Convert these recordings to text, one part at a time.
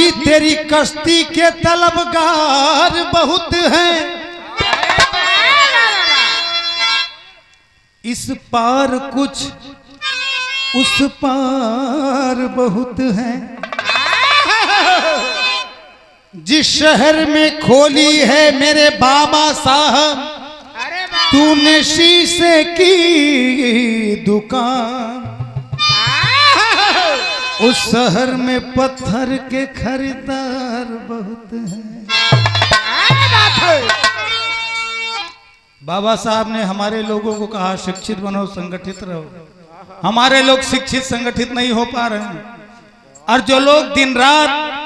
अभी तेरी कश्ती के तलबगार बहुत हैं, इस पार कुछ उस पार बहुत हैं। जिस शहर में खोली है मेरे बाबा साहब तूने शीशे की दुकान, उस शहर में पत्थर के खरीदार बहुत हैं। बाबा साहब ने हमारे लोगों को कहा शिक्षित बनो, संगठित रहो। हमारे लोग शिक्षित संगठित नहीं हो पा रहे हैं, और जो लोग दिन रात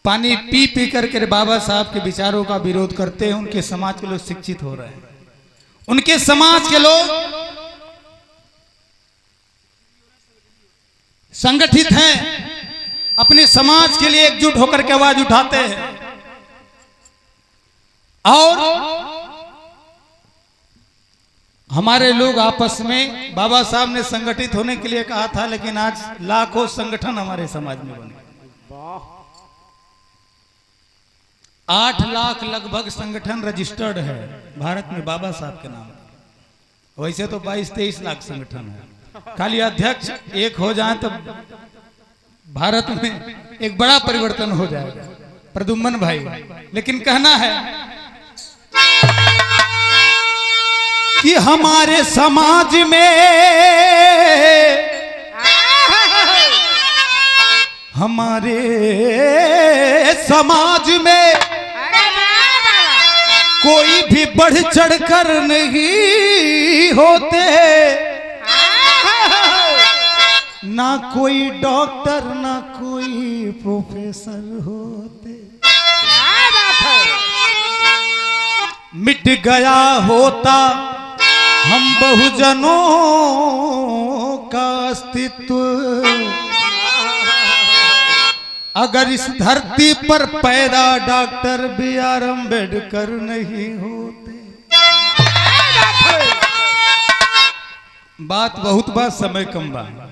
पानी पी पी करके बाबा साहब के विचारों का विरोध करते हैं, उनके समाज के लोग शिक्षित हो रहे हैं। उनके समाज के लोग संगठित हैं, अपने समाज के लिए एकजुट होकर के आवाज उठाते हैं। और हमारे लोग आपस में, बाबा साहब ने संगठित होने के लिए कहा था, लेकिन आज लाखों संगठन हमारे समाज में बने। 8 लाख लगभग संगठन रजिस्टर्ड है भारत में बाबा साहब के नाम। वैसे तो 22-23 लाख संगठन है। खाली अध्यक्ष एक हो जाए तो भारत में एक बड़ा परिवर्तन हो जाएगा, प्रदुम्न भाई। लेकिन कहना है कि हमारे समाज में, हमारे समाज में कोई भी बढ़ चढ़कर नहीं होते, ना कोई डॉक्टर ना कोई प्रोफेसर होते। मिट गया होता हम बहुजनों का अस्तित्व, अगर इस धरती पर पैदा डॉक्टर B.R. अम्बेडकर नहीं होते। बात बहुत बात, समय कम बात।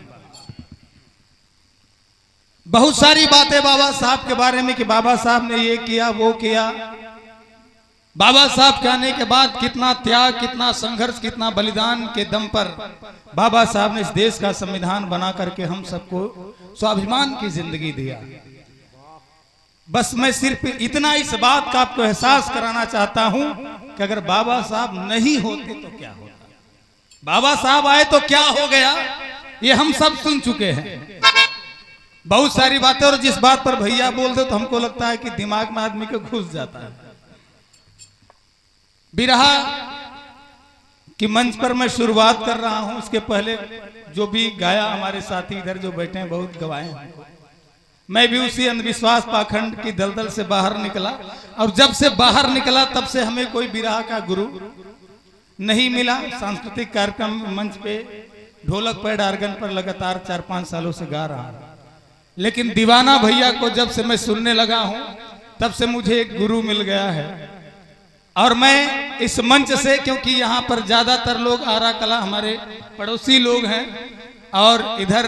बहुत सारी बातें बाबा साहब के बारे में कि बाबा साहब ने ये किया वो किया। बाबा साहब के आने के बाद कितना त्याग, कितना संघर्ष, कितना बलिदान के दम पर बाबा साहब ने इस देश का संविधान बना करके हम सबको स्वाभिमान की जिंदगी दिया। बस मैं सिर्फ इतना इस बात का आपको एहसास कराना चाहता हूं कि अगर बाबा साहब नहीं होते तो क्या होता, बाबा साहब आए तो क्या हो गया, ये हम सब सुन चुके हैं बहुत सारी बातें। और जिस बात पर भैया बोल दे तो हमको लगता है कि दिमाग में आदमी को घुस जाता है। बिरहा कि मंच पर मैं शुरुआत कर रहा हूं, उसके पहले जो भी गाया हमारे साथी इधर जो बैठे हैं बहुत गवाए हैं। मैं भी उसी अंधविश्वास पाखंड की दलदल से बाहर निकला, और जब से बाहर निकला तब से हमें कोई बिरहा का गुरु नहीं मिला। सांस्कृतिक कार्यक्रम मंच पे ढोलक पैड आर्गन पर लगातार 4-5 सालों से गा रहा हूं, लेकिन दीवाना भैया को जब से मैं सुनने लगा हूं तब से मुझे एक गुरु मिल गया है। और मैं इस मंच से, क्योंकि यहाँ पर ज्यादातर लोग आरा कला हमारे पड़ोसी लोग हैं, और इधर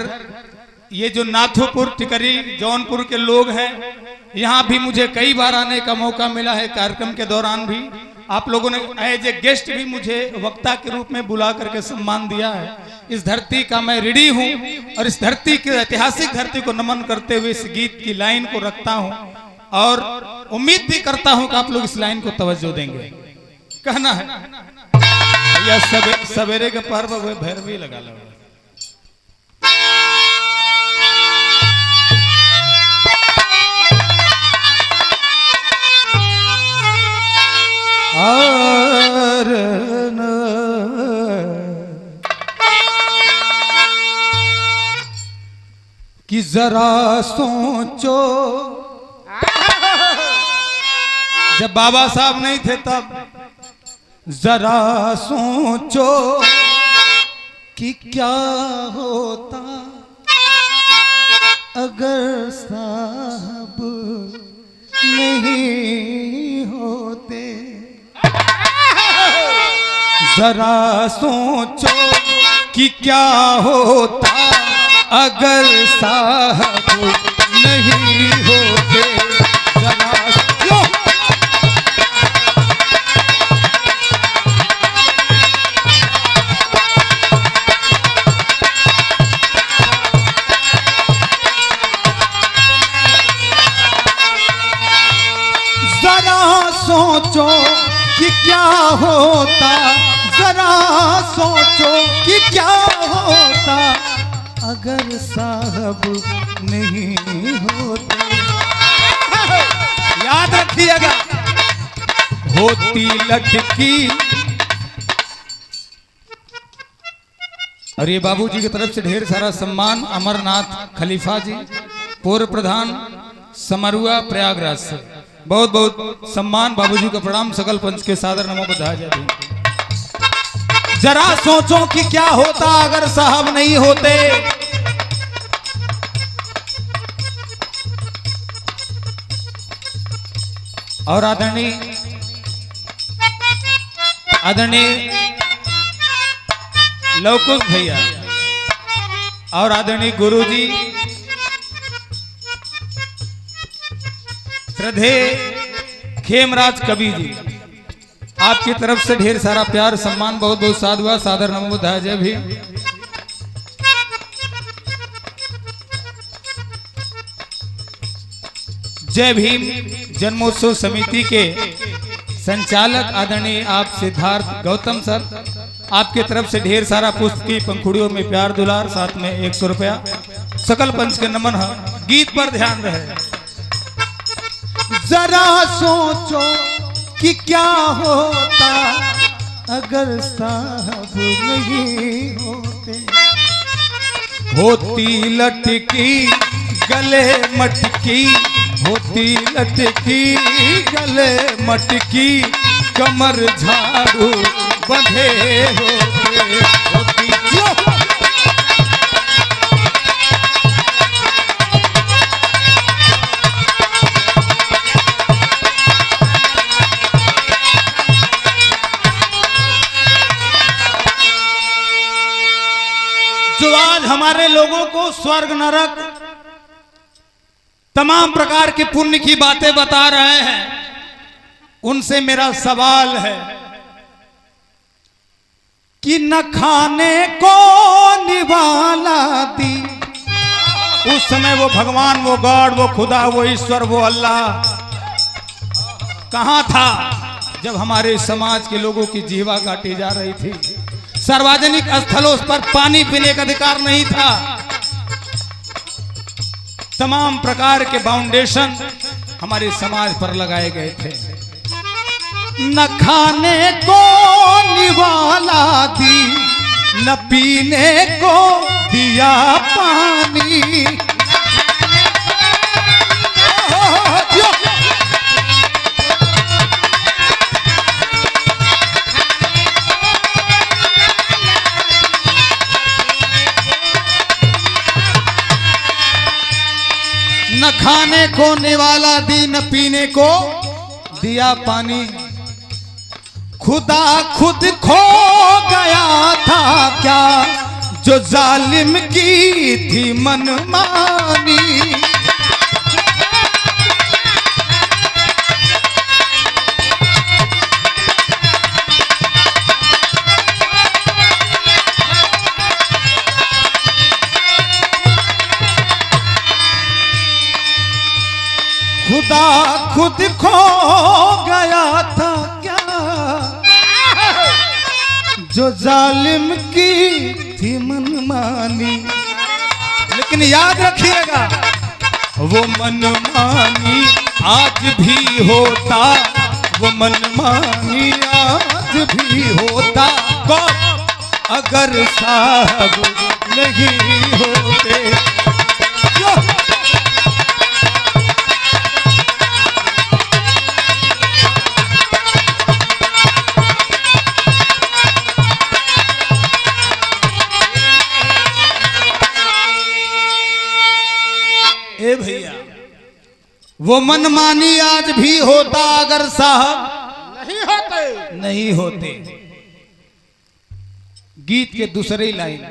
ये जो नाथोपुर टिकरी जौनपुर के लोग हैं, यहाँ भी मुझे कई बार आने का मौका मिला है। कार्यक्रम के दौरान भी आप लोगों ने एज ए गेस्ट भी मुझे वक्ता के रूप में बुला करके सम्मान दिया है। इस धरती का मैं ऋणी हूँ, और इस धरती की ऐतिहासिक धरती को नमन करते हुए इस गीत की लाइन को रखता हूँ, और उम्मीद भी करता हूँ कि आप लोग इस लाइन को तवज्जो देंगे। कहना है या सवेरे का पर्व भैरवी लगा लो। कि जरा सोचो, जब बाबा साहब नहीं थे तब, जरा सोचो कि क्या होता अगर साहब नहीं होते। जरा सोचो कि क्या होता अगर साहब नहीं होते। जरा सोचो कि क्या होता, जरा सोचो कि क्या होता अगर साहब नहीं होते। याद रखिएगा, होती लटकी। और ये बाबूजी की तरफ से ढेर सारा सम्मान। अमरनाथ खलीफा जी, पूर्व प्रधान समरुआ प्रयागराज से बहुत बहुत सम्मान। बाबूजी का प्रणाम। सकल पंच के सादर नमो बधाई जय। जरा सोचो कि क्या होता अगर साहब नहीं होते। और आदरणीय लवकुश भैया और आदरणीय गुरुजी श्रद्धे खेमराज कवि जी, आपकी तरफ से ढेर सारा प्यार सम्मान, बहुत बहुत साधुवाद, सादर नमो बधाई जय भी। जय भीम जन्मोत्सव समिति के संचालक आदरणीय आप सिद्धार्थ गौतम सर, आपके तरफ से ढेर सारा पुष्प की पंखुड़ियों में प्यार दुलार, साथ में 100 रुपया। सकल पंच के नमन है। गीत पर ध्यान रहे। जरा सोचो कि क्या होता अगर साहब नहीं होते। होती लटकी गले मटकी, होती लटकी गले मटकी, कमर झाड़ू बंधे होते। होती जो आज हमारे लोगों को स्वर्ग नरक तमाम प्रकार के पुण्य की बातें बता रहे हैं, उनसे मेरा सवाल है कि न खाने को निवाला दी। उस समय वो भगवान, वो गॉड, वो खुदा, वो ईश्वर, वो अल्लाह कहां था जब हमारे समाज के लोगों की जीवा काटी जा रही थी। सार्वजनिक स्थलों पर पानी पीने का अधिकार नहीं था। तमाम प्रकार के फाउंडेशन हमारे समाज पर लगाए गए थे। न खाने को निवाला दी, न पीने को दिया पानी। न खाने को निवाला दी, न पीने को दिया पानी। खुदा खुद खो गया था क्या जो जालिम की थी मनमानी। खुदा खुद खो गया था क्या जो जालिम की थी मनमानी। लेकिन याद रखिएगा, वो मनमानी आज भी होता, वो मनमानी आज भी होता अगर साहब नहीं होते। ए भैया, वो मनमानी आज भी होता अगर साहब नहीं होते। गीत के दूसरे लाइन,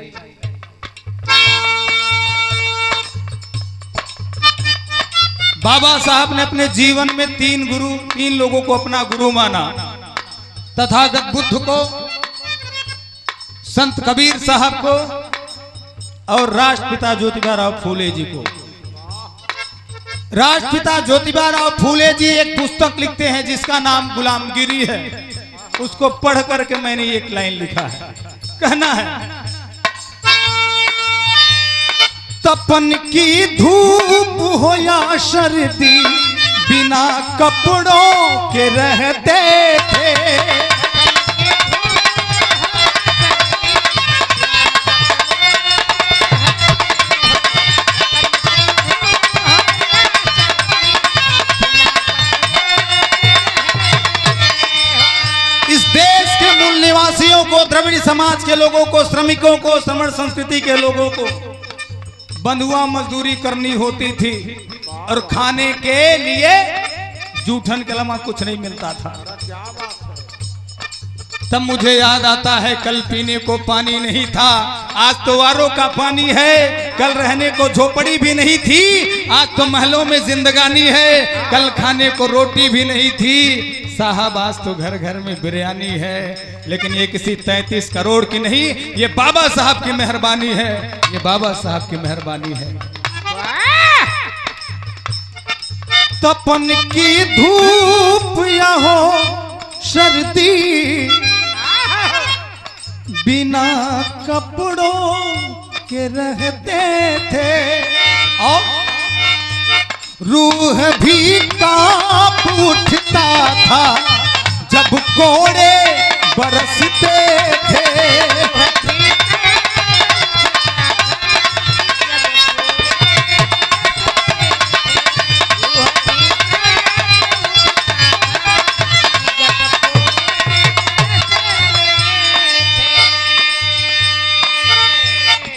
बाबा साहब ने अपने जीवन में तीन लोगों को अपना गुरु माना। तथागत बुद्ध को, संत कबीर साहब को और राष्ट्रपिता ज्योतिबा फूले जी को। राष्ट्रपिता ज्योतिबा फूले जी एक पुस्तक लिखते हैं जिसका नाम गुलामगिरी है। उसको पढ़ करके मैंने एक लाइन लिखा है, कहना है, तपन की धूप हो या सर्दी बिना कपड़ों के रहते थे। इस देश के मूल निवासियों को, द्रविड़ समाज के लोगों को, श्रमिकों को, श्रमण संस्कृति के लोगों को बंधुआ मजदूरी करनी होती थी और खाने के लिए जूठन के अलावा कुछ नहीं मिलता था। तब मुझे याद आता है, कल पीने को पानी नहीं था, आज तो आरओ का पानी है। कल रहने को झोपड़ी भी नहीं थी, आज तो महलों में जिंदगानी है। कल खाने को रोटी भी नहीं थी साहब, आज तो घर घर में बिरयानी है। लेकिन ये किसी 33 करोड़ की नहीं, ये बाबा साहब की मेहरबानी है, ये बाबा साहब की मेहरबानी है। तपन की धूप या हो सर्दी बिना कपड़ों के रहते थे और रूह भी कांप उठता था जब कोड़े बरसते थे।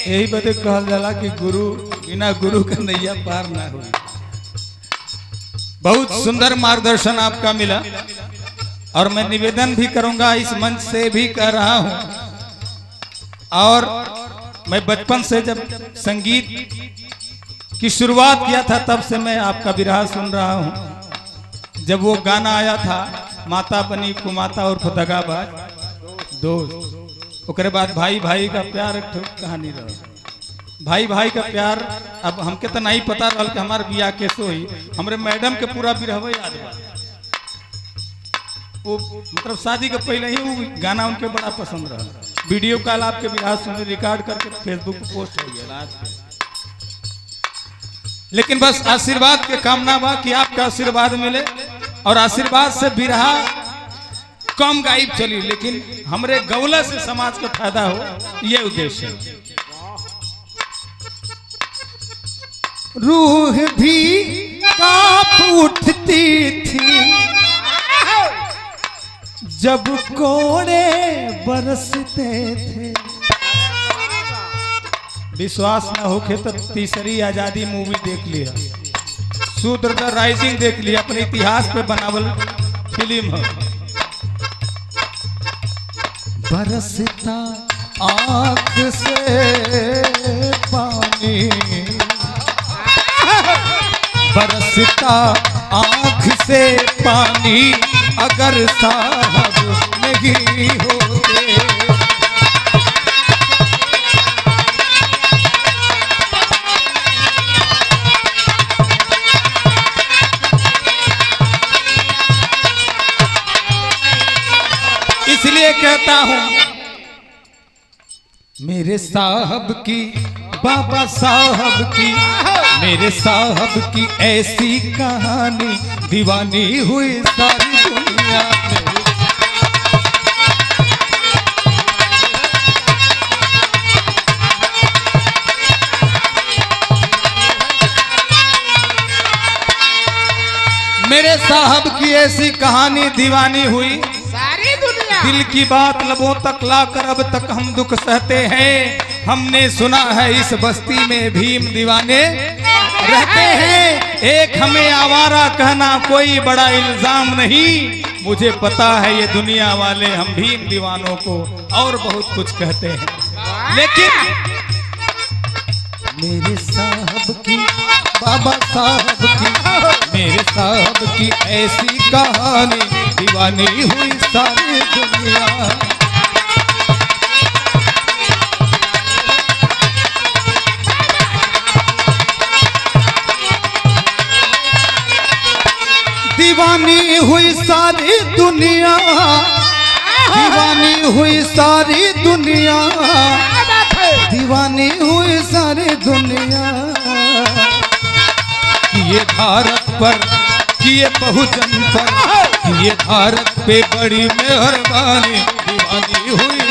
यही बदे कहल जाला कि गुरु बिना गुरु का नैया पार ना हो। बहुत सुंदर मार्गदर्शन आपका मिला और मैं निवेदन भी करूंगा, इस मंच से भी कह रहा हूं। और मैं बचपन से जब संगीत की शुरुआत किया था तब से मैं आपका विरह सुन रहा हूं। जब वो गाना आया था, माता बनी कुमाता और दगाबाज दोस्त, उसके बाद भाई भाई का प्यार एक कहानी रहा। भाई भाई का प्यार अब हमके तो नहीं पता रहा कि हमारे बिया कैसे हुई। हमारे मैडम के पूरा बिरहवा याद बा। वो मतलब शादी के पहले ही वो गाना उनके बड़ा पसंद रहा। वीडियो कॉल आपके बिरहा सुने, रिकॉर्ड करके फेसबुक पर पोस्ट हो गया आज के। लेकिन बस आशीर्वाद के कामना बा कि आपका आशीर्वाद मिले और आशीर्वाद से बिरहा कम गायब चली, लेकिन हमरे गौला से समाज को फायदा हो, ये उद्देश्य है। रूह भी कांप उठती थी जब कोड़े बरसते थे। विश्वास न होके तो तीसरी आजादी मूवी देख लिया, शूद्र द राइजिंग देख लिया, अपने इतिहास पे बनावल फिल्म है। बरसता आँख से पानी, बरसता आँख से पानी, अगर साहब नहीं होते। इसलिए कहता हूं, मेरे साहब की, बाबा साहब की, मेरे साहब की ऐसी कहानी दीवानी हुई सारी दुनिया में। मेरे साहब की ऐसी कहानी दीवानी हुई सारी दुनिया। दिल की बात लबों तक लाकर अब तक हम दुख सहते हैं। हमने सुना है इस बस्ती में भीम दीवाने रहते हैं। एक हमें आवारा कहना कोई बड़ा इल्जाम नहीं। मुझे पता है ये दुनिया वाले हम भीम दीवानों को और बहुत कुछ कहते हैं, लेकिन मेरे साहब की बाबा साहब की, मेरे साहब की ऐसी कहानी, दीवानी हुई सारी दुनिया। दीवानी हुई सारी दुनिया, दीवानी हुई सारी दुनिया, दीवानी हुई सारी दुनिया। किए भारत पर, किए बहुजन पर, किए भारत पे बड़ी मेहरबानी, दीवानी हुई